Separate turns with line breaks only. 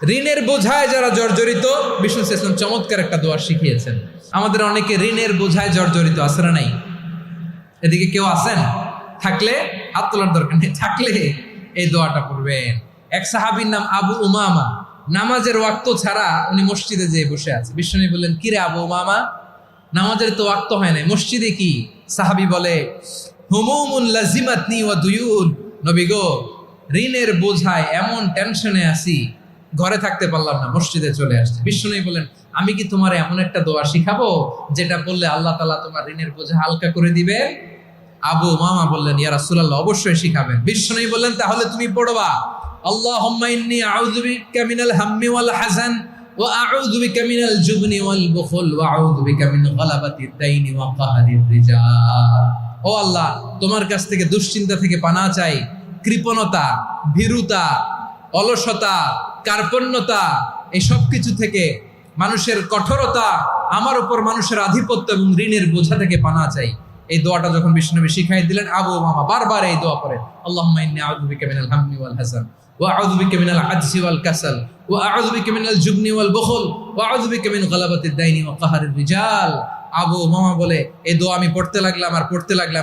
ঋণের বোঝায় যারা জর্জরিত, বিষ্ণু ইসলাম চমৎকার একটা দোয়া শিখিয়েছেন। আমাদের অনেকে ঋণের বোঝায় জর্জরিত, আছে না নাই? এদিকে কেউ আছেন? থাকলে হাত তোলার দরকার নেই, থাকলে এই দোয়াটা পড়বেন। এক সাহাবীর নাম আবু উমামা, নামাজের ওয়াক্ত ছাড়া উনি মসজিদে যেয়ে বসে আছে। বিষ্ণু বললেন, কিরে আবু উমামা, নামাজের তো ওয়াক্ত হয় নাই, মসজিদে কি? সাহাবী বলে, হুমুমুন লাজিমাতনি ওয়া দুয়ুন, নবী গো, ঋণের বোঝায় এমন টেনশনে আছি, ঘরে থাকতে পারলাম না, মসজিদে চলে আসছে। বিষ্ণু বললেন, আমি কি তোমার এমন একটা দোয়া শিখাবো যেটা বললে আল্লাহ তাআলা তোমার ঋণের বোঝা হালকা করে দিবে? আবু উমামা বললেন, ইয়া রাসূলুল্লাহ, অবশ্যই শিখাবেন। বিষ্ণু বললেন, তাহলে তুমি পড়বা, আল্লাহুম্মা ইন্নী আউযু বিকা মিনাল হাম্মি ওয়াল হাযান ওয়া আউযু বিকা মিনাল জুবনি ওয়াল বুখল ওয়া আউযু বিকা মিন গালাবাতিদ দাইনি ওয়া কাহরির রিজাল। ও আল্লাহ, তোমার কাছ থেকে দুশ্চিন্তা থেকে পানাহ চাই, কৃপণতা, ভীরুতা, অলসতা, কার্পণ্যতা, এই সব কিছু থেকে, মানুষের কঠোরতা, আমার উপর মানুষের আধিপত্য এবং ঋণের বোঝা থেকে পানাহ চাই। এই দোয়াটা যখন বিষ্ণু শিখাই দিলেন, আবু উমামা বারবার এই দোয়া পড়েন, আল্লাহুম্মা ইন্নী আউযু বিকা মিনাল হাম্মি ওয়াল হাযান ওয়া আউযু বিকা মিনাল আজজি ওয়াল কাসাল ওয়া আউযু বিকা মিনাল জুবনি ওয়াল বুখল ওয়া আউযু বিকা মিন গালাবাতিদ দাইনি ওয়া কাহরির রিজাল। আবু উমামা বলে, এই দোয়া আমি পড়তে লাগলাম আর পড়তে লাগলাম।